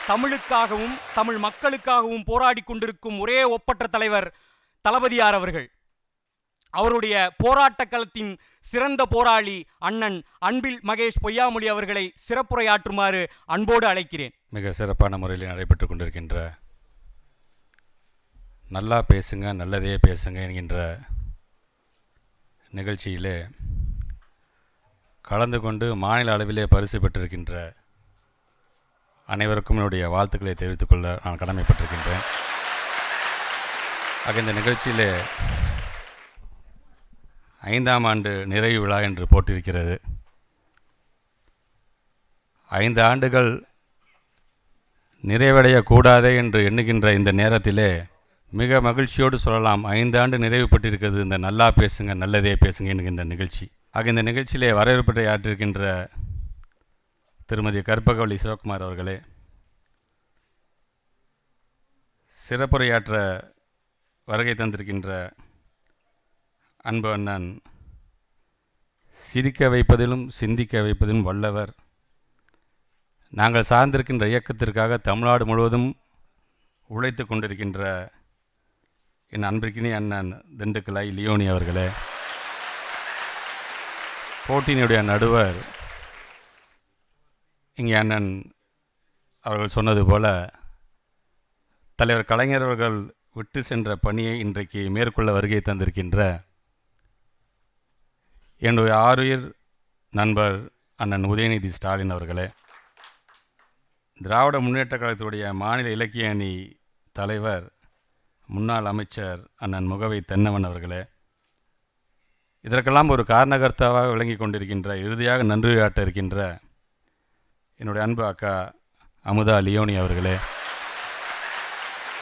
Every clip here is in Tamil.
தமிழுக்காகவும் தமிழ் மக்களுக்காகவும் போராடி கொண்டிருக்கும் ஒரே ஒப்பற்ற தலைவர் தளபதியார் அவர்கள். அவருடைய போராட்ட களத்தின் சிறந்த போராளி அண்ணன் அன்பில் மகேஷ் பொய்யாமொழி அவர்களை சிறப்புரையாற்றுமாறு அன்போடு அழைக்கிறேன். மிக சிறப்பான முறையில் நடைபெற்று கொண்டிருக்கின்ற நல்லா பேசுங்க நல்லதே பேசுங்க என்கின்ற நிகழ்ச்சியிலே கலந்து கொண்டு மாநில அளவிலே பரிசு பெற்றிருக்கின்ற அனைவருக்கும் என்னுடைய வாழ்த்துக்களை தெரிவித்துக் கொள்ள நான் கடமைப்பட்டிருக்கின்றேன். ஆக இந்த நிகழ்ச்சியிலே 5ஆம் ஆண்டு நிறைவு விழா என்று போட்டிருக்கிறது. 5 ஆண்டுகள் நிறைவடையக்கூடாதே என்று எண்ணுகின்ற இந்த நேரத்திலே மிக மகிழ்ச்சியோடு சொல்லலாம், 5 ஆண்டு நிறைவு பெற்றிருக்கிறது இந்த நல்லா பேசுங்க நல்லதே பேசுங்க என்கின்ற நிகழ்ச்சி. ஆக இந்த நிகழ்ச்சியிலே வரவேற்புரை ஆற்றிருக்கின்ற திருமதி கற்பகவள்ளி சிவகுமார் அவர்களே, சிறப்புரையாற்ற வருகை தந்திருக்கின்ற அன்பு அண்ணன், சிரிக்க வைப்பதிலும் சிந்திக்க வைப்பதிலும் வல்லவர், நாங்கள் சார்ந்திருக்கின்ற இயக்கத்திற்காக தமிழ்நாடு முழுவதும் உழைத்து கொண்டிருக்கின்ற என் அன்பிற்கினி அண்ணன் திண்டுக்கல் லியோனி அவர்களே, போட்டியினுடைய நடுவர் இங்கே அண்ணன் அவர்கள் சொன்னது போல தலைவர் கலைஞர் அவர்கள் விட்டு சென்ற பணியை இன்றைக்கு மேற்கொள்ள வருகை தந்திருக்கின்ற என்னுடைய ஆருயிர் நண்பர் அண்ணன் உதயநிதி ஸ்டாலின் அவர்களே, திராவிட முன்னேற்ற கழகத்துடைய மாநில இலக்கிய அணி தலைவர் முன்னாள் அமைச்சர் அண்ணன் முகவை தென்னவன் அவர்களே, இதற்கெல்லாம் ஒரு காரணகர்த்தாவாக விளங்கி கொண்டிருக்கின்ற இறுதியாக நன்றியாட்ட இருக்கின்ற என்னுடைய அன்பு அக்கா அமுதா லியோனி அவர்களே,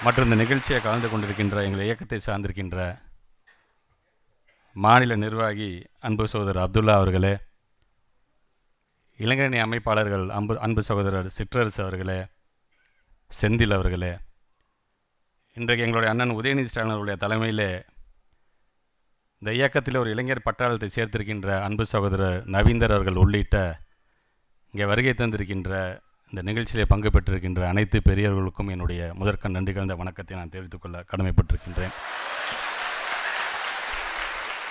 மற்றும் இந்த நிகழ்ச்சியை கலந்து கொண்டிருக்கின்ற எங்கள் இயக்கத்தை சார்ந்திருக்கின்ற மாநில நிர்வாகி அன்பு சகோதரர் அப்துல்லா அவர்களே, இளைஞரணி அமைப்பாளர்கள் அன்பு சகோதரர் சிற்றரசு அவர்களே, செந்தில் அவர்களே, இன்றைக்கு எங்களுடைய அண்ணன் உதயநிதி ஸ்டாலின் அவர்களுடைய தலைமையிலே இந்த இயக்கத்தில் ஒரு இளைஞர் பட்டாளத்தை சேர்த்திருக்கின்ற அன்பு சகோதரர் நவீந்தர் அவர்கள் உள்ளிட்ட இங்கே வருகை தந்திருக்கின்ற இந்த நிகழ்ச்சியிலே பங்கு பெற்றிருக்கின்ற அனைத்து பெரியவர்களுக்கும் என்னுடைய முதற்கண் நன்றி கலந்த வணக்கத்தை நான் தெரிவித்துக் கொள்ள கடமைப்பட்டிருக்கின்றேன்.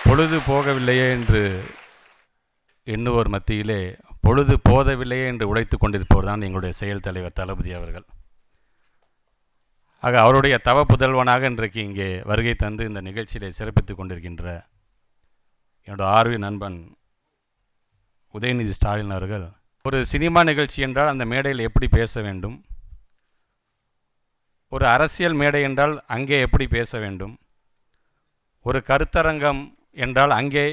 பொழுது போகவில்லையே என்று எண்ணுவோர் மத்தியிலே பொழுது போதவில்லையே என்று உழைத்து கொண்டிருப்பவர் தான் எங்களுடைய செயல் தலைவர் தளபதி அவர்கள். ஆக அவருடைய தவ புதல்வனாக இன்றைக்கு இங்கே வருகை தந்து இந்த நிகழ்ச்சியிலே சிறப்பித்து கொண்டிருக்கின்ற என்னோட ஆர்வி நண்பன் உதயநிதி ஸ்டாலின் அவர்கள், ஒரு சினிமா நிகழ்ச்சி என்றால் அந்த மேடையில் எப்படி பேச வேண்டும், ஒரு அரசியல் மேடை என்றால் அங்கே எப்படி பேச வேண்டும், ஒரு கருத்தரங்கம் என்றால் அங்கே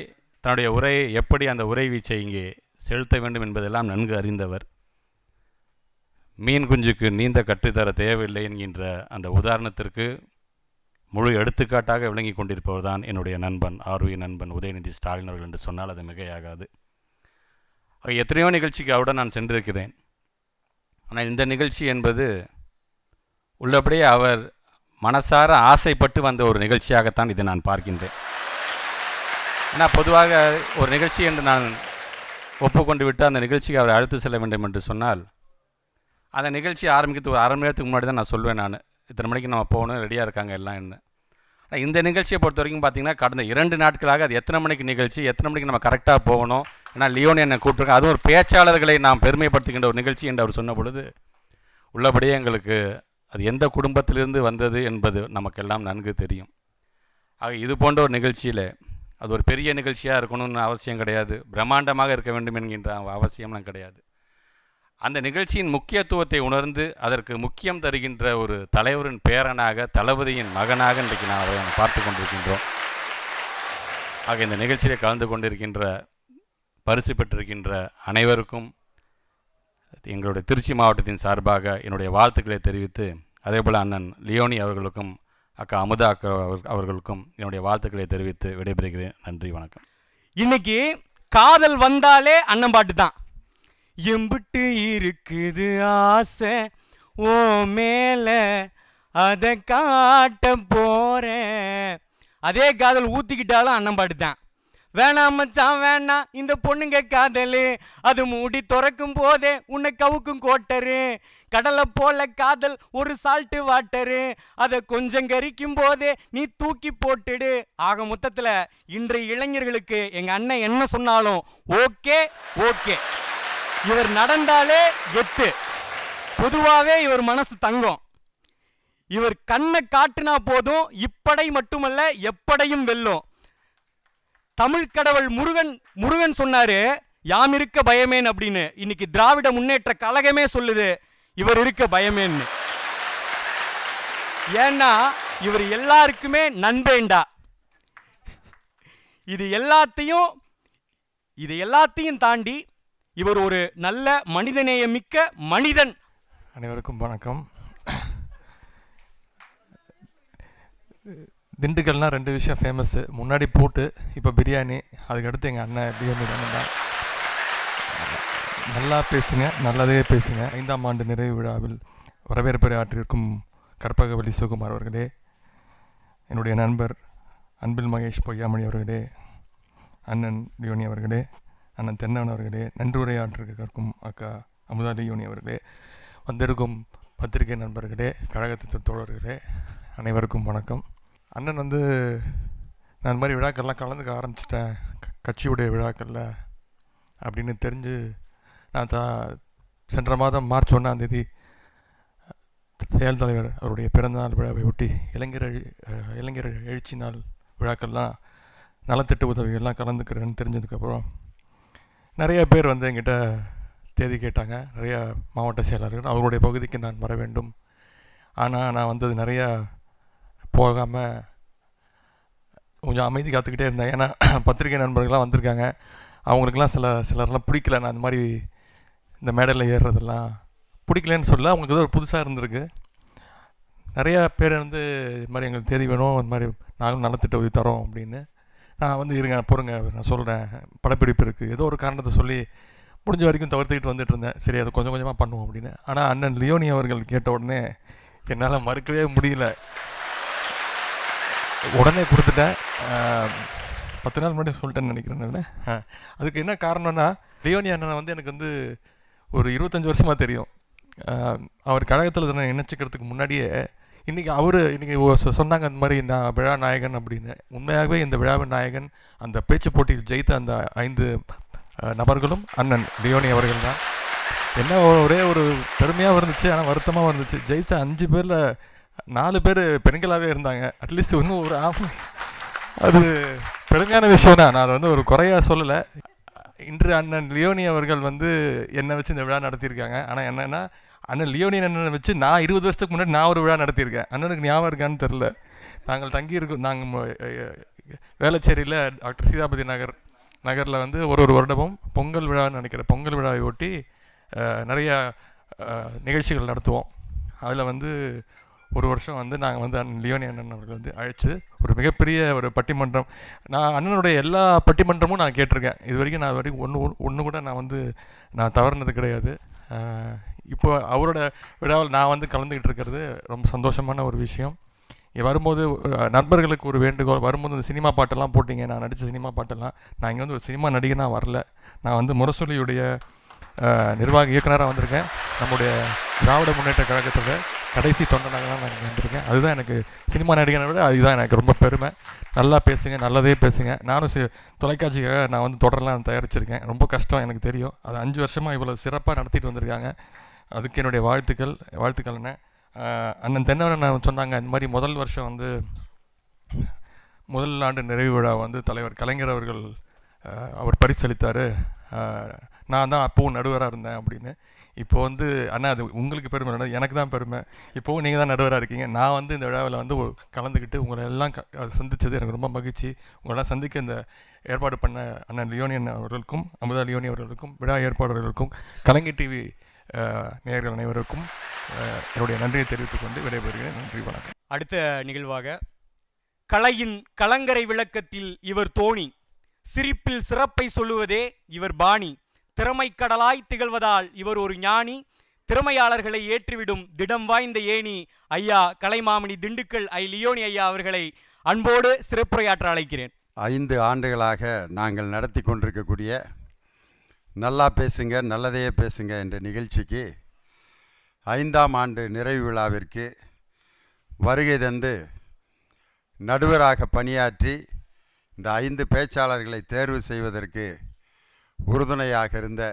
தன்னுடைய உரையை எப்படி அந்த உரை வீச்சை இங்கே செலுத்த வேண்டும் என்பதெல்லாம் நன்கு அறிந்தவர். மீன் குஞ்சுக்கு நீந்த கற்றுத்தர தேவையில்லை என்கின்ற அந்த உதாரணத்திற்கு முழு எடுத்துக்காட்டாக விளங்கி கொண்டிருப்பவர் தான் என்னுடைய நண்பன் ஆர்வி நண்பன் உதயநிதி ஸ்டாலின் அவர்கள் என்று சொன்னால் அது மிகையாகாது. எத்தனையோ நிகழ்ச்சிக்கு அவருடன் நான் சென்றிருக்கிறேன். ஆனால் இந்த நிகழ்ச்சி என்பது உள்ளபடியே அவர் மனசார ஆசைப்பட்டு வந்த ஒரு நிகழ்ச்சியாகத்தான் இதை நான் பார்க்கின்றேன். ஏன்னா பொதுவாக ஒரு நிகழ்ச்சி என்று நான் ஒப்புக்கொண்டு விட்டு அந்த நிகழ்ச்சிக்கு அவரை அழைத்து செல்ல வேண்டும் என்று சொன்னால் அந்த நிகழ்ச்சி ஆரம்பிக்கிறது ஒரு 1/2 மணி நேரத்துக்கு முன்னாடி தான் நான் சொல்வேன். நான் இத்தனை மணிக்கு நம்ம போகணும், ரெடியாக இருக்காங்க எல்லாம் என்ன. ஆனால் இந்த நிகழ்ச்சியை பொறுத்த வரைக்கும் பார்த்திங்கன்னா கடந்த 2 நாட்களாக அது எத்தனை மணிக்கு நிகழ்ச்சி, எத்தனை மணிக்கு நம்ம கரெக்டாக போகணும், ஏன்னா லியோனி என்னை கூப்பிட்டுருங்க, அதுவும் ஒரு பேச்சாளர்களை நாம் பெருமைப்படுத்துகின்ற ஒரு நிகழ்ச்சி என்று அவர் சொன்ன பொழுது உள்ளபடியே எங்களுக்கு அது எந்த குடும்பத்திலிருந்து வந்தது என்பது நமக்கெல்லாம் நன்கு தெரியும். ஆக இது போன்ற ஒரு நிகழ்ச்சியில் அது ஒரு பெரிய நிகழ்ச்சியாக இருக்கணும்னு அவசியம் கிடையாது, பிரம்மாண்டமாக இருக்க வேண்டும் என்கின்ற அவசியம்லாம் கிடையாது. அந்த நிகழ்ச்சியின் முக்கியத்துவத்தை உணர்ந்து அதற்கு முக்கியம் தருகின்ற ஒரு தலைவரின் பேரனாக தளபதியின் மகனாக இன்றைக்கு நான் அவரை பார்த்து கொண்டிருக்கின்றோம். ஆக இந்த நிகழ்ச்சியை கலந்து கொண்டிருக்கின்ற பரிசு பெற்றிருக்கின்ற அனைவருக்கும் எங்களுடைய திருச்சி மாவட்டத்தின் சார்பாக என்னுடைய வாழ்த்துக்களை தெரிவித்து, அதேபோல் அண்ணன் லியோனி அவர்களுக்கும் அக்கா அமுதா அக்கா அவர்களுக்கும் என்னுடைய வாழ்த்துக்களை தெரிவித்து விடைபெறுகிறேன். நன்றி, வணக்கம். இன்னைக்கு காதல் வந்தாலே அண்ணன் பாட்டு தான். எம்பிட்டு இருக்குது ஆசை ஓ மேல அதை காட்ட போறேன், அதே காதல் ஊத்திக்கிட்டாலும் அண்ணன் பாட்டு தான். வேணாம் மச்சான் வேணாம் இந்த பொண்ணுங்க காதலு, அது மூடி திறக்கும் போதே உன்னை கவுக்கும் கோட்டரு, கடலை போல காதல் ஒரு சால்ட்டு வாட்டரு, அதை கொஞ்சம் கரிக்கும் போதே நீ தூக்கி போட்டுடு. ஆக மொத்தத்தில் இன்றைய இளைஞர்களுக்கு எங்க அண்ணன் என்ன சொன்னாலும் ஓகே ஓகே. இவர் நடந்தாலே கெத்து. பொதுவாகவே இவர் மனசு தங்கம். இவர் கண்ணை காட்டினா போதும் இப்படை மட்டுமல்ல எப்படையும் வெல்லும். தமிழ் கடவுள் முருகன் சொன்னாரு யாம் இருக்க பயமேன் அப்படின்னு. இன்னைக்கு திராவிட முன்னேற்ற கழகமே சொல்லுது இவர் இருக்க பயமேன்னு. ஏன்னா இவர் எல்லாருக்குமே நண்பேண்டா. இது எல்லாத்தையும் தாண்டி இவர் ஒரு நல்ல மனிதநேயமிக்க மனிதன். அனைவருக்கும் வணக்கம். திண்டுக்கல்னா 2 விஷயம் ஃபேமஸ்ஸு. முன்னாடி பூட்டு, இப்போ பிரியாணி. அதுக்கடுத்து எங்கள் அண்ணன் பிரியாணி தான். நல்லா பேசுங்க, நல்லதே பேசுங்க. 5ஆம் ஆண்டு நிறைவு விழாவில் வரவேற்புரை ஆற்றியிருக்கும் கற்பகவல்லி சுகுமார் அவர்களே, என்னுடைய நண்பர் அன்பில் மகேஷ் பொய்யாமணி அவர்களே, அண்ணன் லியோனி அவர்களே, அண்ணன் தென்னவன் அவர்களே, நன்றுரையாற்றிருக்கும் அக்கா அமுதா லியோனி அவர்களே, வந்திருக்கும் பத்திரிகை நண்பர்களே, கழகத்தின் தோழர்களே, அனைவருக்கும் வணக்கம். அண்ணன் நான் இந்த மாதிரி விழாக்கள்லாம் கலந்துக்க ஆரம்பிச்சிட்டேன், கட்சியுடைய விழாக்களில் அப்படின்னு தெரிஞ்சு நான் சென்ற மாதம் மார்ச் 1ஆம் தேதி செயல் தலைவர் அவருடைய பிறந்தநாள் விழாவை ஒட்டி இளைஞர் எழுச்சி நாள் விழாக்கள்லாம் நலத்திட்ட உதவிகள்லாம் கலந்துக்கிறேன்னு தெரிஞ்சதுக்கப்புறம் நிறைய பேர் என்கிட்ட தேதி கேட்டாங்க. நிறையா மாவட்ட செயலாளர்கள் அவருடைய பகுதிக்கு நான் வர வேண்டும். ஆனால் நான் வந்தது நிறையா போகாமல் கொஞ்சம் அமைதி காத்துக்கிட்டே இருந்தேன். ஏன்னா பத்திரிகை நண்பர்கள்லாம் வந்திருக்காங்க. அவங்களுக்கெல்லாம் சிலர்லாம் பிடிக்கல. நான் இந்த மாதிரி இந்த மேடையில் ஏறுறதெல்லாம் பிடிக்கலன்னு சொல்ல, அவங்களுக்கு ஏதோ ஒரு புதுசாக இருந்திருக்கு. நிறையா பேர் இது மாதிரி எங்களுக்கு தேதி வேணும், இந்த மாதிரி நாங்களும் நலத்திட்ட உதவி தரோம் அப்படின்னு. நான் இருங்க பொறுங்க, நான் சொல்கிறேன், படப்பிடிப்பு இருக்குது, ஏதோ ஒரு காரணத்தை சொல்லி முடிஞ்ச வரைக்கும் தவிர்த்துக்கிட்டு வந்துட்டு இருந்தேன். சரி, அதை கொஞ்சம் கொஞ்சமாக பண்ணுவோம் அப்படின்னு. ஆனால் அண்ணன் லியோனி அவர்கள் கேட்ட உடனே என்னால் மறுக்கவே முடியல. உடனே கொடுத்துட்டேன். 10 நாள் முன்னாடி சொல்லிட்டேன்னு நினைக்கிறேன். அதுக்கு என்ன காரணம்னா, லியோனி அண்ணனை எனக்கு ஒரு 25 வருஷமாக தெரியும். அவர் கழகத்தில் நான் நினச்சிக்கிறதுக்கு முன்னாடியே இன்றைக்கி சொன்னாங்க அந்த மாதிரி நான் விழா நாயகன் அப்படின்னு. உண்மையாகவே இந்த விழாவின் நாயகன், அந்த பேச்சு போட்டியில் ஜெயித்த அந்த 5 நபர்களும் அண்ணன் லியோனி அவர்கள் தான். என்ன ஒரே ஒரு பெருமையாக இருந்துச்சு, ஆனால் வருத்தமாக இருந்துச்சு. ஜெயித்த 5 பேரில் 4 பேர் பெண்களாகவே இருந்தாங்க. அட்லீஸ்ட் இன்னும் ஒரு அது பெருமையான விஷயம் தான். நான் அதை ஒரு குறையாக சொல்லலை. இன்று அண்ணன் லியோனி அவர்கள் என்னை வச்சு இந்த விழா நடத்தியிருக்காங்க. ஆனால் என்னென்னா, அண்ணன் லியோனி அண்ணனை வச்சு நான் 20 வருஷத்துக்கு முன்னாடி நான் ஒரு விழா நடத்தியிருக்கேன். அண்ணனுக்கு ஞாபகம் இருக்கான்னு தெரில. நாங்கள் தங்கியிருக்கோம், நாங்கள் வேளச்சேரியில் டாக்டர் சீதாபதி நகரில் ஒரு வருடமும் பொங்கல் விழான்னு நினைக்கிறேன், பொங்கல் விழாவை ஒட்டி நிறையா நிகழ்ச்சிகள் நடத்துவோம். அதில் ஒரு வருஷம் நாங்கள் லியோனி அண்ணன் அவர்கள் அழைச்சி ஒரு மிகப்பெரிய ஒரு பட்டிமன்றம். நான் அண்ணனுடைய எல்லா பட்டிமன்றமும் நான் கேட்டிருக்கேன். இது வரைக்கும் ஒன்று கூட நான் தவறுனது கிடையாது. இப்போ அவரோட விழாவில் நான் கலந்துக்கிட்டு இருக்கிறது ரொம்ப சந்தோஷமான ஒரு விஷயம். வரும்போது நண்பர்களுக்கு ஒரு வேண்டுகோள், வரும்போது இந்த சினிமா பாட்டெல்லாம் போட்டிங்க, நான் நடித்த சினிமா பாட்டெல்லாம். நான் இங்கே ஒரு சினிமா நடிகனாக வரல. நான் முரசொலியுடைய நிர்வாக இயக்குனராக வந்திருக்கேன். நம்முடைய திராவிட முன்னேற்ற கழகத்தோட கடைசி தொண்டனாக தான் நான் வந்திருக்கேன். அதுதான் எனக்கு சினிமா நடிகனை விட அதுதான் எனக்கு ரொம்ப பெருமை. நல்லா பேசுங்க, நல்லதே பேசுங்க. நானும் தொலைக்காட்சிக்காக நான் தொடரெல்லாம் தயாரிச்சிருக்கேன். ரொம்ப கஷ்டம் எனக்கு தெரியும். அது 5 வருஷமாக இவ்வளோ சிறப்பாக நடத்திட்டு வந்திருக்காங்க. அதுக்கு என்னுடைய வாழ்த்துக்கள் என்ன. அண்ணன் தென்னவன் நான் சொன்னாங்க, இந்த மாதிரி முதல் வருஷம் முதல் ஆண்டு நிறைவு விழா தலைவர் கலைஞர் அவர்கள் அவர் பரிசளித்தார். நான் தான் அப்போவும் நடுவராக இருந்தேன் அப்படின்னு. இப்போது அண்ணா அது உங்களுக்கு பெருமை இல்லை, எனக்கு தான் பெருமை. இப்போவும் நீங்கள் தான் நடுவராக இருக்கீங்க. நான் இந்த விழாவில் கலந்துக்கிட்டு உங்களை எல்லாம் சந்தித்தது எனக்கு ரொம்ப மகிழ்ச்சி. உங்களெல்லாம் சந்திக்க இந்த ஏற்பாடு பண்ண அண்ணன் லியோனி அவர்களுக்கும் அமுதா லியோனி அவர்களுக்கும் விழா ஏற்பாடுகளுக்கும் கலைஞர் டிவி நேயர்கள் அனைவருக்கும் என்னுடைய நன்றியை தெரிவித்துக் கொண்டு விடைபெறுகிறேன். நன்றி, வணக்கம். அடுத்த நிகழ்வாக கலையின் கலங்கரை விளக்கத்தில் இவர் தோணி, சிரிப்பில் சிறப்பை சொல்லுவதே இவர் பாணி, திறமைக்கடலாய் திகழ்வதால் இவர் ஒரு ஞானி, திறமையாளர்களை ஏற்றிவிடும் திடம் வாய்ந்த ஏணி ஐயா கலைமாமணி திண்டுக்கல் லியோனி ஐயா அவர்களை அன்போடு சிறப்புரையாற்ற அழைக்கிறேன். 5 ஆண்டுகளாக நாங்கள் நடத்தி கொண்டிருக்கக்கூடிய நல்லா பேசுங்க நல்லதையே பேசுங்க என்ற நிகழ்ச்சிக்கு 5ஆம் ஆண்டு நிறைவு விழாவிற்கு வருகை தந்து நடுவராக பணியாற்றி இந்த 5 பேச்சாளர்களை தேர்வு செய்வதற்கு உறுதுணையாக இருந்த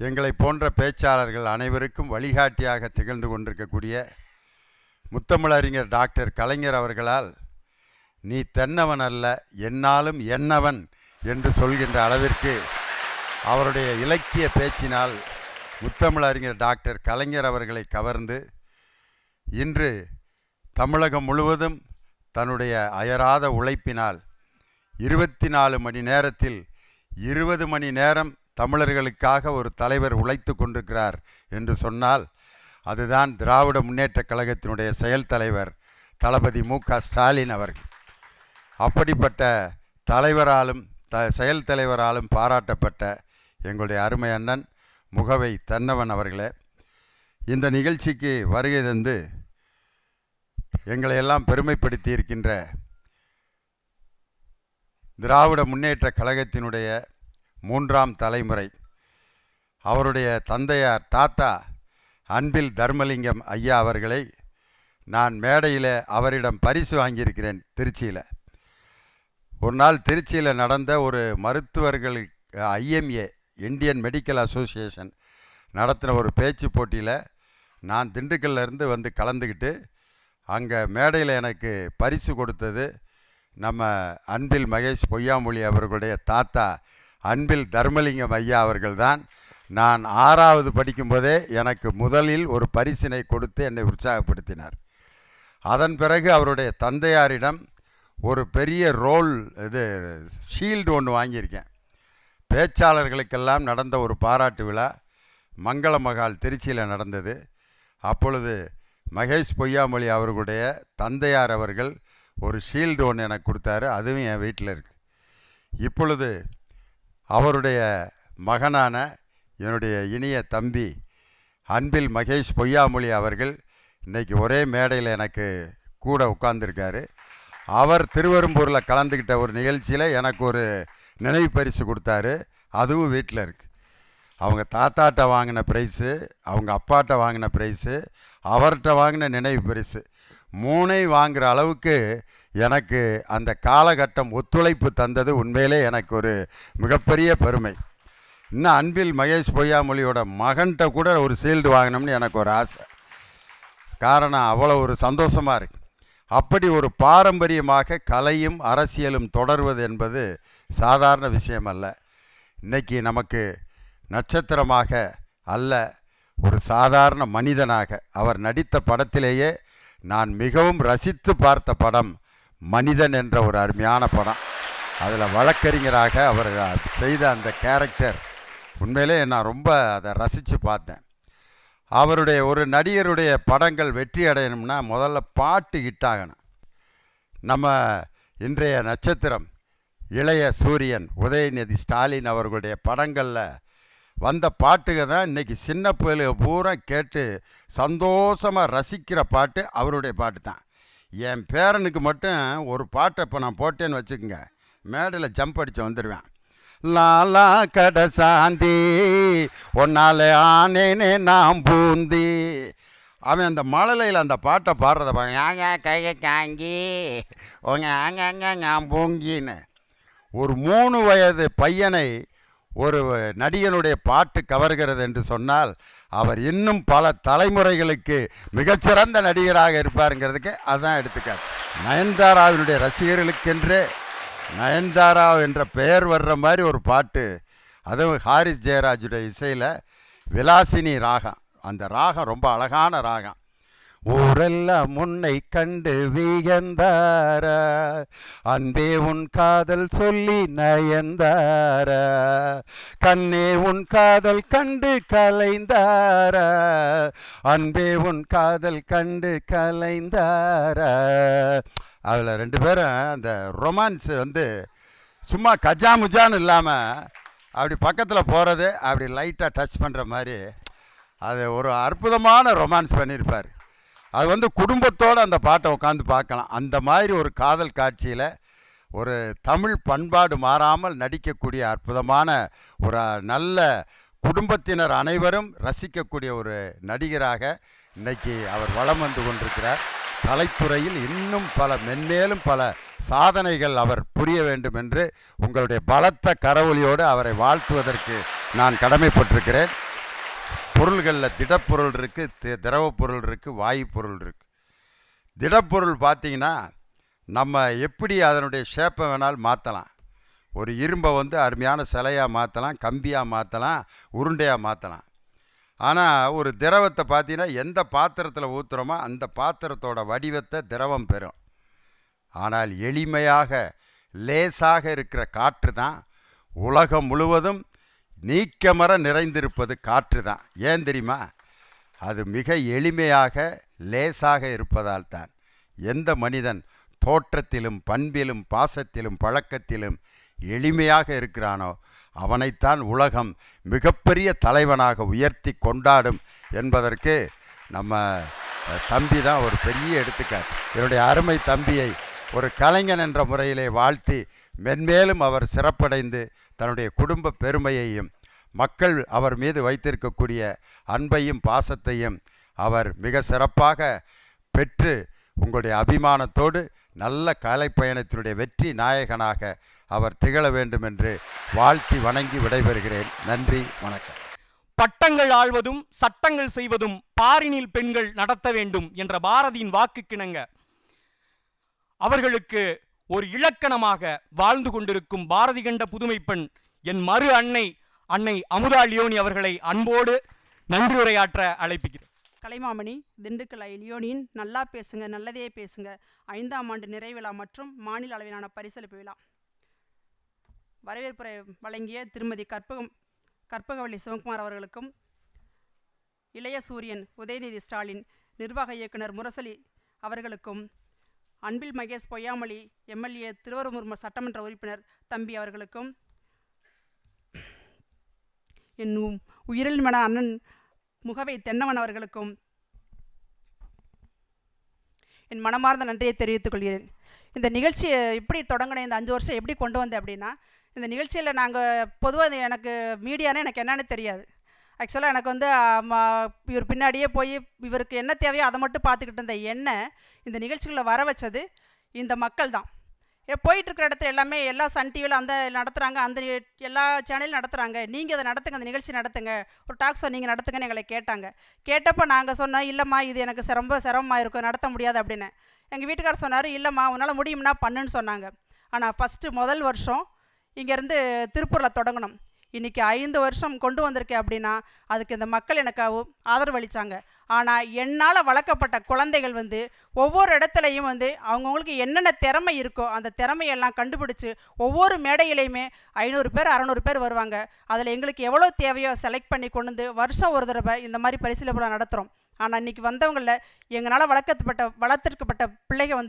எங்களை போன்ற பேச்சாளர்கள் அனைவருக்கும் வழிகாட்டியாக திகழ்ந்து கொண்டிருக்கக்கூடிய முத்தமிழறிஞர் டாக்டர் கலைஞர் அவர்களால் நீ தென்னவன் அல்ல என்னாலும் என்னவன் என்று சொல்கின்ற அளவிற்கு அவருடைய இலக்கிய பேச்சினால் முத்தமிழறிஞர் டாக்டர் கலைஞர் அவர்களை கவர்ந்து இன்று தமிழகம் முழுவதும் தன்னுடைய அயராத உழைப்பினால் 24 மணி நேரத்தில் 20 மணி நேரம் தமிழர்களுக்காக ஒரு தலைவர் உழைத்து கொண்டிருக்கிறார் என்று சொன்னால் அதுதான் திராவிட முன்னேற்றக் கழகத்தினுடைய செயல் தலைவர் தளபதி மு.க. ஸ்டாலின் அவர்கள். அப்படிப்பட்ட தலைவராலும் செயல் தலைவராலும் பாராட்டப்பட்ட எங்களுடைய அருமை அண்ணன் முகவை தென்னவன் அவர்களே, இந்த நிகழ்ச்சிக்கு வருகை தந்து எங்களை எல்லாம் பெருமைப்படுத்தி இருக்கின்ற திராவிட முன்னேற்றக் கழகத்தினுடைய 3ஆம் தலைமுறை அவருடைய தந்தையார் தாத்தா அன்பில் தர்மலிங்கம் ஐயா அவர்களை நான் மேடையில் அவரிடம் பரிசு வாங்கியிருக்கிறேன். திருச்சியில் ஒரு நாள் திருச்சியில் நடந்த ஒரு மருத்துவர்கள் IMA இந்தியன் மெடிக்கல் அசோசியேஷன் நடத்தின ஒரு பேச்சு போட்டியில் நான் திண்டுக்கல்ல இருந்து வந்து கலந்துக்கிட்டு அங்கே மேடையில் எனக்கு பரிசு கொடுத்தது நம்ம அன்பில் மகேஷ் பொய்யாமொழி அவர்களுடைய தாத்தா அன்பில் தர்மலிங்கம் ஐயா அவர்கள்தான். நான் 6வது படிக்கும்போதே எனக்கு முதலில் ஒரு பரிசினை கொடுத்து என்னை உற்சாகப்படுத்தினார். அதன் பிறகு அவருடைய தந்தையாரிடம் ஒரு பெரிய ஷீல்டு ஒன்று வாங்கியிருக்கேன். பேச்சாளர்களுக்கெல்லாம் நடந்த ஒரு பாராட்டு விழா மங்கள மகால் திருச்சியில் நடந்தது. அப்பொழுது மகேஷ் பொய்யாமொழி அவர்களுடைய தந்தையார் அவர்கள் ஒரு ஷீல்டு ஒன்று எனக்கு கொடுத்தாரு. அதுவும் என் வீட்டில் இருக்குது. இப்பொழுது அவருடைய மகனான என்னுடைய இனிய தம்பி அன்பில் மகேஷ் பொய்யாமொழி அவர்கள் இன்றைக்கி ஒரே மேடையில் எனக்கு கூட உட்கார்ந்துருக்காரு. அவர் திருவெரும்பூரில் கலந்துக்கிட்ட ஒரு நிகழ்ச்சியில் எனக்கு ஒரு நினைவு பரிசு கொடுத்தாரு. அதுவும் வீட்டில் இருக்குது. அவங்க தாத்தாட்ட வாங்கின ப்ரைஸு, அவங்க அப்பாட்ட வாங்கின ப்ரைஸு, அவர்கிட்ட வாங்கின நினைவு பரிசு 3 வாங்குகிற அளவுக்கு எனக்கு அந்த காலகட்டம் ஒத்துழைப்பு தந்தது உண்மையிலே எனக்கு ஒரு மிகப்பெரிய பெருமை. இன்னும் அன்பில் மகேஷ் பொய்யாமொழியோட மகன்கிட்ட கூட ஒரு ஷீல்டு வாங்கினோம்னு எனக்கு ஒரு ஆசை. காரணம் அவ்வளோ ஒரு சந்தோஷமாக இருக்குது. அப்படி ஒரு பாரம்பரியமாக கலையும் அரசியலும் தொடர்வது என்பது சாதாரண விஷயம் அல்ல. இன்றைக்கி நமக்கு நட்சத்திரமாக அல்ல, ஒரு சாதாரண மனிதனாக அவர் நடித்த படத்திலேயே நான் மிகவும் ரசித்து பார்த்த படம் மனிதன் என்ற ஒரு அருமையான படம். அதில் வழக்கறிஞராக அவர் செய்த அந்த கேரக்டர் உண்மையிலே நான் ரொம்ப அதை ரசித்து பார்த்தேன். அவருடைய ஒரு நடிகருடைய படங்கள் வெற்றி அடையணும்னா முதல்ல பாட்டு ஹிட்டாகணும். நம்ம இன்றைய நட்சத்திரம் இளைய சூரியன் உதயநிதி ஸ்டாலின் அவர்களுடைய படங்களில் வந்த பாட்டுக தான் இன்றைக்கி சின்ன பிள்ளைங்க பூரா கேட்டு சந்தோஷமாக ரசிக்கிற பாட்டு அவருடைய பாட்டு தான். என் பேரனுக்கு மட்டும் ஒரு பாட்டை இப்போ நான் போட்டேன்னு வச்சுக்கோங்க, மேடையில் ஜம்ப் அடித்து வந்துடுவேன். லாலா கட சாந்தி ஒன்னாலே ஆனேனே நாம் பூந்தி. அவன் அந்த மழலையில் அந்த பாட்டை பாடுறத பாங்க கையை காங்கி உங்க ஆங்க நான் பூங்கின்னு. ஒரு 3 வயது பையனை ஒரு நடிகனுடைய பாட்டு கவர்கிறது என்று சொன்னால் அவர் இன்னும் பல தலைமுறைகளுக்கு மிகச்சிறந்த நடிகராக இருப்பாருங்கிறதுக்கு அதுதான் எடுத்துக்காட்டு. நயன்தாராவினுடைய ரசிகர்களுக்கென்றே நயன்தாரா என்ற பெயர் வர்ற மாதிரி ஒரு பாட்டு, அதுவும் ஹாரிஸ் ஜெயராஜுடைய இசையில் விலாசினி ராகம். அந்த ராகம் ரொம்ப அழகான ராகம். ஊரெல்லாம் முன்னை கண்டு வியந்தார அன்பே உன் காதல் சொல்லி நயந்தார கண்ணே உன் காதல் கண்டு கலைந்தார அன்பே உன் காதல் கண்டு கலைந்தார. அதில் 2 பேரும் அந்த ரொமான்ஸ் சும்மா கஜாமுஜான்னு இல்லாமல் அப்படி பக்கத்தில் போகிறது, அப்படி லைட்டாக டச் பண்ணுற மாதிரி அது ஒரு அற்புதமான ரொமான்ஸ் பண்ணியிருப்பார். அது குடும்பத்தோடு அந்த பாட்டை உட்காந்து பார்க்கலாம். அந்த மாதிரி ஒரு காதல் காட்சியில் ஒரு தமிழ் பண்பாடு மாறாமல் நடிக்கக்கூடிய அற்புதமான ஒரு நல்ல குடும்பத்தினர் அனைவரும் ரசிக்கக்கூடிய ஒரு நடிகராக இன்னைக்கு அவர் வலம் வந்து கொண்டிருக்கிறார். கலைத்துறையில் இன்னும் மென்மேலும் பல சாதனைகள் அவர் புரிய வேண்டும் என்று உங்களுடைய பலத்த கரவொலியோடு அவரை வாழ்த்துவதற்கு நான் கடமைப்பட்டிருக்கிறேன். பொருள்களில் திடப்பொருள் இருக்குது, திரவ பொருள் இருக்குது, வாயு பொருள் இருக்குது. திடப்பொருள் பார்த்திங்கன்னா நம்ம எப்படி அதனுடைய ஷேப்பை வேணாலும் மாற்றலாம். ஒரு இரும்பை அருமையான சிலையாக மாற்றலாம், கம்பியாக மாற்றலாம், உருண்டையாக மாற்றலாம். ஆனால் ஒரு திரவத்தை பார்த்தீங்கன்னா எந்த பாத்திரத்தில் ஊற்றுறோமோ அந்த பாத்திரத்தோட வடிவத்தை திரவம் பெறும். ஆனால் எளிமையாக லேசாக இருக்கிற காற்று தான் உலகம் முழுவதும் நீக்கமர நிறைந்திருப்பது காற்று தான். ஏன் தெரியுமா? அது மிக எளிமையாக லேசாக இருப்பதால் தான். எந்த மனிதன் தோற்றத்திலும் பண்பிலும் பாசத்திலும் பழக்கத்திலும் எளிமையாக இருக்கிறானோ அவனைத்தான் உலகம் மிகப்பெரிய தலைவனாக உயர்த்தி கொண்டாடும் என்பதற்கு நம்ம தம்பி தான் ஒரு பெரிய எடுத்துக்காட்டு. என்னுடைய அருமை தம்பியை ஒரு கலைஞன் என்ற முறையிலே வாழ்த்தி மென்மேலும் அவர் சிறப்படைந்து தன்னுடைய குடும்ப பெருமையையும் மக்கள் அவர் மீது வைத்திருக்கக்கூடிய அன்பையும் பாசத்தையும் அவர் மிக சிறப்பாக பெற்று உங்களுடைய அபிமானத்தோடு நல்ல கலைப்பயணத்தினுடைய வெற்றி நாயகனாக அவர் திகழ வேண்டும் என்று வாழ்த்தி வணங்கி விடைபெறுகிறேன். நன்றி, வணக்கம். பட்டங்கள் ஆள்வதும் சட்டங்கள் செய்வதும் பாரினில் பெண்கள் நடத்த வேண்டும் என்ற பாரதியின் வாக்குக்கிணங்க அவர்களுக்கு ஒரு இலக்கணமாக வாழ்ந்து கொண்டிருக்கும் பாரதி கண்ட புதுமை பெண் என் மறு அன்னை அமுதா லியோனி அவர்களை அன்போடு நன்றி உரையாற்ற அழைப்புகிறேன். கலைமாமணி திண்டுக்கல் லியோனியின் நல்லா பேசுங்க நல்லதே பேசுங்க 5ஆம் ஆண்டு நிறைவிழா மற்றும் மாநில அளவிலான பரிசளிப்பு விழா வரவேற்புரை வழங்கிய திருமதி கற்பகவள்ளி சிவகுமார் அவர்களுக்கும், இளைய சூரியன் உதயநிதி ஸ்டாலின் நிர்வாக இயக்குனர் முரசொலி அவர்களுக்கும், அன்பில் மகேஷ் பொய்யாமொழி எம்எல்ஏ திருவரம்பூர் சட்டமன்ற உறுப்பினர் தம்பி அவர்களுக்கும், என் உயிரில் மன அண்ணன் முகவை தென்னவன் அவர்களுக்கும் என் மனமார்ந்த நன்றியை தெரிவித்துக் கொள்கிறேன். இந்த நிகழ்ச்சியை எப்படி தொடங்கின, இந்த 5 வருஷம் எப்படி கொண்டு வந்தேன் அப்படின்னா, இந்த நிகழ்ச்சியில் நாங்கள் பொதுவாக எனக்கு மீடியானே எனக்கு என்னன்னு தெரியாது. ஆக்சுவலாக எனக்கு இவர் பின்னாடியே போய் இவருக்கு என்ன தேவையோ அதை மட்டும் பார்த்துக்கிட்டு இருந்த என்ன இந்த நிகழ்ச்சிகளில் வர வச்சது இந்த மக்கள் தான். போயிட்டுருக்கிற இடத்துல எல்லாமே எல்லா சன் டிவியில் அந்த நடத்துகிறாங்க, அந்த எல்லா சேனலும் நடத்துகிறாங்க, நீங்கள் அதை நடத்துங்க, அந்த நிகழ்ச்சி நடத்துங்க, ஒரு டாக் ஷோ நீங்கள் நடத்துங்கன்னு எங்களை கேட்டாங்க. கேட்டப்போ நாங்கள் சொன்னோம், இல்லைம்மா இது எனக்கு ரொம்ப சிரமமாக இருக்கும், நடத்த முடியாது அப்படின்னு. எங்கள் வீட்டுக்காரர் சொன்னார், இல்லைம்மா உன்னால் முடியும்னா பண்ணுன்னு சொன்னாங்க. ஆனால் முதல் வருஷம் இங்கேருந்து திருப்பூரில் தொடங்கணும். இன்றைக்கி 5 வருஷம் கொண்டு வந்திருக்கேன் அப்படின்னா அதுக்கு இந்த மக்கள் எனக்கு ஆதரவு அளித்தாங்க. ஆனால் என்னால் வளர்க்கப்பட்ட குழந்தைகள் ஒவ்வொரு இடத்துலையும் அவங்கவுங்களுக்கு என்னென்ன திறமை இருக்கோ அந்த திறமையெல்லாம் கண்டுபிடிச்சி ஒவ்வொரு மேடையிலையுமே 500 பேர் 600 பேர் வருவாங்க. அதில் எங்களுக்கு எவ்வளோ தேவையோ செலக்ட் பண்ணி கொண்டு வருஷம் ஒரு தடவை இந்த மாதிரி பரிசீலனை நடத்துகிறோம். ஆனால் இன்றைக்கி வந்தவங்களில் எங்களால் வளர்த்துருக்கப்பட்ட பிள்ளைகள்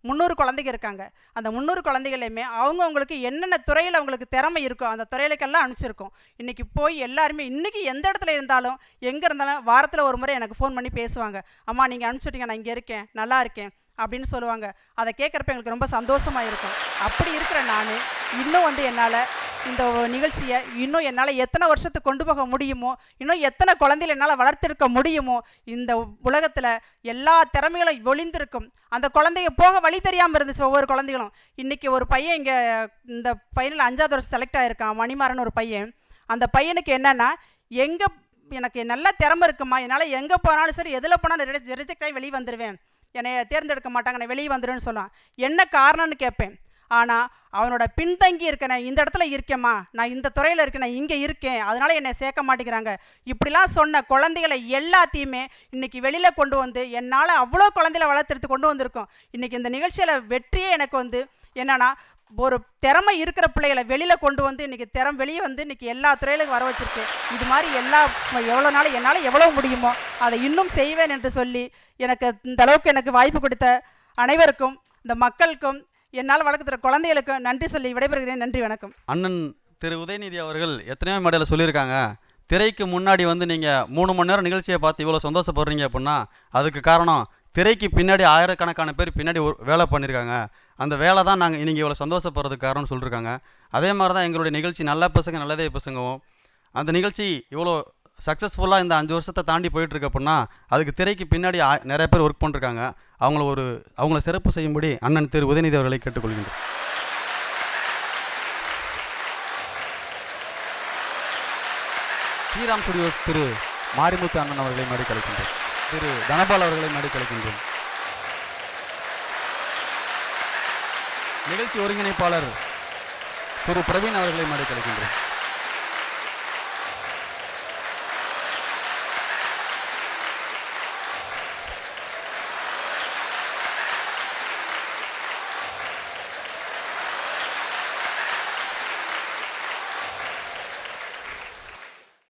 300 குழந்தைங்க இருக்காங்க. அந்த 300 குழந்தைகளையுமே அவங்கவுங்களுக்கு என்னென்ன துறையில் அவங்களுக்கு திறமை இருக்கோ அந்த துறையிலக்கெல்லாம் அனுப்பிச்சிருக்கோம். இன்றைக்கி போய் எல்லாருமே இன்றைக்கி எந்த இடத்துல இருந்தாலும் எங்கே இருந்தாலும் வாரத்தில் ஒரு முறை எனக்கு ஃபோன் பண்ணி பேசுவாங்க, அம்மா நீங்கள் அனுப்பிச்சிட்டிங்க, நான் இங்கே இருக்கேன், நல்லா இருக்கேன் அப்படின்னு சொல்லுவாங்க. அதை கேட்குறப்ப எங்களுக்கு ரொம்ப சந்தோஷமாக இருக்கும். அப்படி இருக்கிற நான் இன்னும் என்னால் இந்த நிகழ்ச்சியை இன்னும் என்னால் எத்தனை வருஷத்துக்கு கொண்டு போக முடியுமோ, இன்னும் எத்தனை குழந்தைகள் என்னால் வளர்த்திருக்க முடியுமோ, இந்த உலகத்தில் எல்லா திறமைகளும் ஒளிந்திருக்கும். அந்த குழந்தைங்க போக வழி தெரியாமல் இருந்துச்சு ஒவ்வொரு குழந்தைகளும். இன்றைக்கி ஒரு பையன் இங்கே இந்த ஃபைனல் 5ஆவது வருஷம் செலக்ட் ஆகிருக்கான், மணிமாறன் ஒரு பையன். அந்த பையனுக்கு என்னென்னா, எனக்கு நல்ல திறமை இருக்குமா, என்னால் எங்கே போனாலும் சரி எதில் போனாலும் ரிஜெக்ட் ஆகி வெளியே வந்துடுவேன், என்னை தேர்ந்தெடுக்க மாட்டாங்க, நான் வெளியே வந்துடுவேன்னு சொன்னான். என்ன காரணம்னு கேட்பேன். ஆனால் அவனோட பின்தங்கி இருக்கேன், இந்த இடத்துல இருக்கேம்மா, நான் இந்த துறையில் இருக்கேன், நான் இங்கே இருக்கேன், அதனால் என்னை சேர்க்க மாட்டேங்கிறாங்க, இப்படிலாம் சொன்ன குழந்தைகளை எல்லாத்தையுமே இன்றைக்கி வெளியில் கொண்டு என்னால் அவ்வளோ குழந்தைகளை வளர்த்துறது கொண்டு வந்திருக்கோம். இன்றைக்கி இந்த நிகழ்ச்சியில் வெற்றியே எனக்கு என்னென்னா, ஒரு திறமை இருக்கிற பிள்ளைகளை வெளியில் கொண்டு இன்றைக்கி வெளியே இன்றைக்கி எல்லா துறையிலும் வர வச்சுருக்கு. இது மாதிரி எவ்வளோ நாள் என்னால் எவ்வளோ முடியுமோ அதை இன்னும் செய்வேன் என்று சொல்லி எனக்கு இந்த அளவுக்கு எனக்கு வாய்ப்பு கொடுத்த அனைவருக்கும், இந்த மக்களுக்கும், என்னால் வளர்க்குற குழந்தைகளுக்கும் நன்றி சொல்லி விடைபெறுகிறேன். நன்றி, வணக்கம். அண்ணன் திரு உதயநிதி அவர்கள் எத்தனையோ மேடையில் சொல்லியிருக்காங்க, திரைக்கு முன்னாடி நீங்கள் 3 மணி நேரம் நிகழ்ச்சியை பார்த்து இவ்வளோ சந்தோஷப்படுறீங்க அப்படின்னா அதுக்கு காரணம் திரைக்கு பின்னாடி ஆயிரக்கணக்கான பேர் பின்னாடி வேலை பண்ணியிருக்காங்க, அந்த வேலை தான் நாங்கள் இன்றைக்கி இவ்வளோ சந்தோஷப்படுறதுக்கு காரணம்னு சொல்லியிருக்காங்க. அதே மாதிரி தான் எங்களுடைய நிகழ்ச்சி நல்லா பசங்க நல்லதே பசங்கவும் அந்த நிகழ்ச்சி இவ்வளோ சக்ஸஸ்ஃபுல்லாக இந்த 5 வருஷத்தை தாண்டி போயிட்டுருக்கு அப்படின்னா அதுக்கு திரைக்கு பின்னாடி நிறைய பேர் ஒர்க் பண்ணிருக்காங்க. அவங்கள சிறப்பு செய்யும்படி அண்ணன் திரு உதயநிதி அவர்களை கேட்டுக்கொள்கின்றேன். ஸ்ரீராம் ஸ்டுடியோஸ் திரு மாரிமுத்து அண்ணன் அவர்களை மேடை கலைக்கின்றேன். திரு தனபால் அவர்களை மேடை கலைக்கின்றேன். நிகழ்ச்சி ஒருங்கிணைப்பாளர் திரு பிரவீன் அவர்களை மேடை கலைக்கின்றேன்.